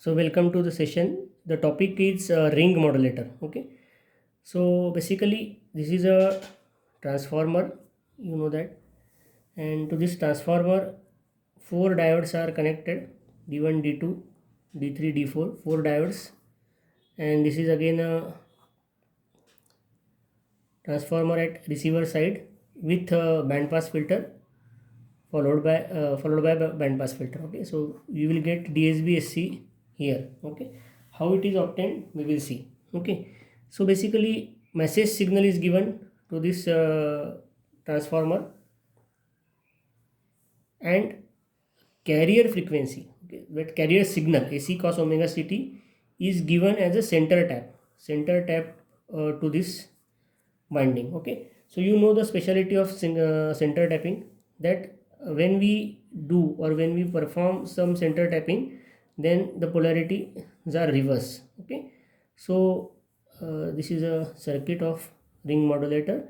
So welcome to the session. The topic is ring modulator. Okay. So basically this is a transformer. You know that. And to this transformer, four diodes are connected. D1, D2, D3, D4. Four diodes. And this is again a transformer at receiver side with a band pass filter followed by band pass filter. Okay, so you will get DSB-SC here. Okay, how it is obtained we will see. Okay, so basically message signal is given to this transformer, and carrier frequency, okay, that carrier signal AC cos omega ct is given as a center tap to this binding. Okay, so you know the speciality of center tapping, that when we do or when we perform some center tapping, then the polarity are reverse. Okay, so this is a circuit of ring modulator.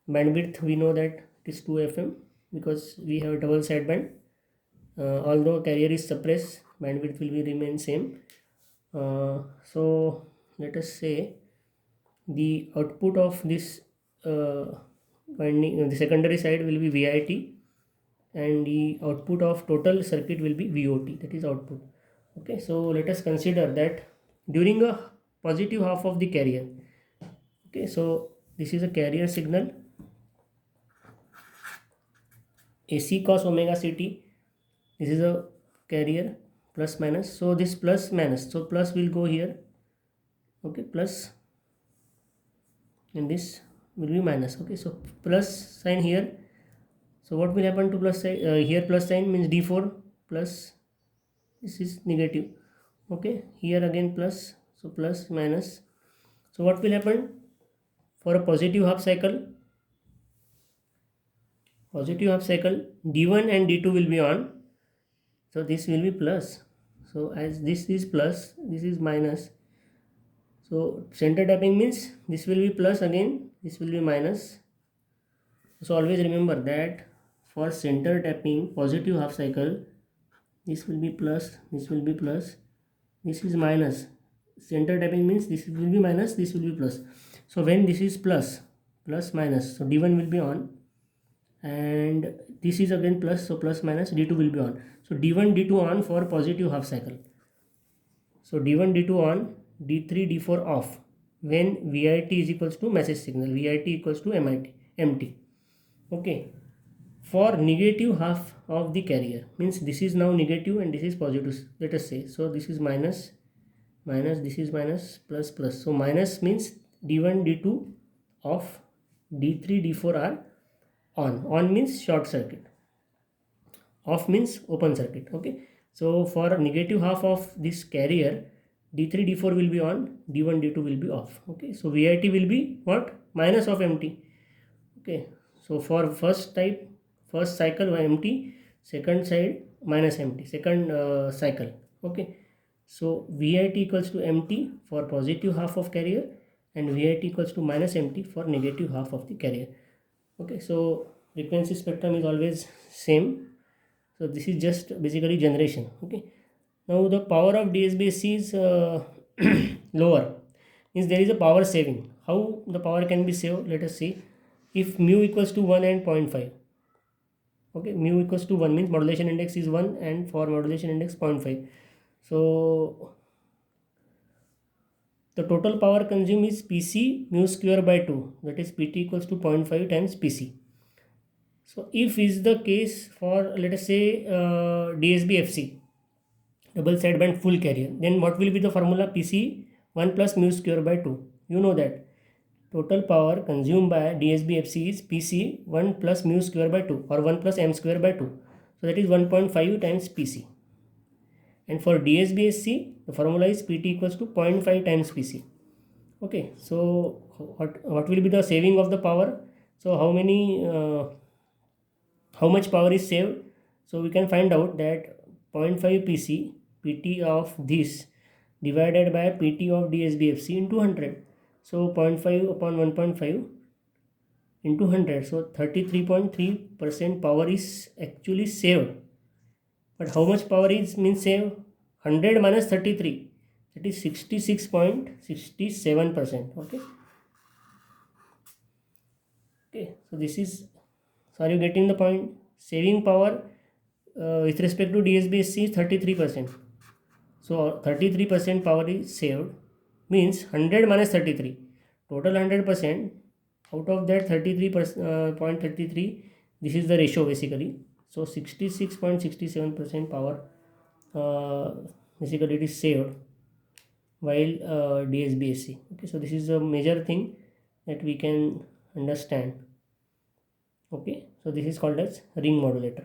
Bandwidth we know that it is 2 FM because we have double sideband. Although carrier is suppressed, bandwidth will be remain same. So let us say the output of this the secondary side will be VIT, and the output of total circuit will be VOT, that is output. Okay, so let us consider that during a positive half of the carrier. Okay, so this is a carrier signal AC cos omega ct. This is a carrier plus minus, so this plus minus, so plus will go here. Okay, plus, and this will be minus. Okay, so plus sign here. So what will happen to plus sign here? Plus sign means D4 plus, this is negative. Okay, here again plus, so plus minus. So what will happen for a positive half cycle? Positive half cycle, D1 and D2 will be on, so this will be plus. So as this is plus, this is minus. So center tapping means this will be plus, again this will be minus. So always remember that for center tapping positive half cycle, this will be plus, this will be plus, this is minus. Center tapping means this will be minus, this will be plus. So when this is plus, plus minus, so D1 will be on, and this is again plus, so plus minus, D2 will be on. So D1 D2 on for positive half cycle. So D1 D2 on, D3 D4 off when VIT is equals to message signal, VIT equals to MT. Okay, for negative half of the carrier means this is now negative and this is positive, let us say. So this is minus, minus, this is minus, plus, plus. So minus means D1 D2 off, D3 D4 are on means short circuit, off means open circuit. Okay, so for negative half of this carrier, D3 D4 will be on, D1 D2 will be off. Okay, so VIT will be what? Minus of MT. Okay, so for first type, first cycle MT, second side minus MT, second cycle. Okay, so VIT equals to MT for positive half of carrier, and VIT equals to minus MT for negative half of the carrier. Okay, so frequency spectrum is always same. So this is just basically generation. Okay, now the power of DSB-SC is lower, means there is a power saving. How the power can be saved? Let us see. If mu equals to 1 and 0.5, okay, mu equals to 1 means modulation index is 1, and for modulation index 0.5. So the total power consumed is PC mu square by 2, that is PT equals to 0.5 times PC. So if is the case for, let us say, DSB-FC, double sideband full carrier, then what will be the formula? PC 1 plus mu square by 2. You know that total power consumed by DSB-FC is PC 1 plus mu square by 2 or 1 plus m square by 2. So that is 1.5 times PC. And for DSB-SC, the formula is PT equals to 0.5 times PC. Okay, so what will be the saving of the power? So how much power is saved? So we can find out that 0.5 PC, PT of this divided by PT of DSB-FC into 100. So 0.5 upon 1.5 into 100. So 33.3% power is actually saved. But how much power is means saved? 100 minus 33, that is 66.67%. Okay. Okay, so this is, so are you getting the point? Saving power with respect to DSBSC is 33%. So 33% power is saved, means 100 minus 33, total 100%, out of that 33.33, this is the ratio basically. So 66.67% power basically it is saved while DSBSC. Okay, so this is a major thing that we can understand. Okay, so this is called as ring modulator.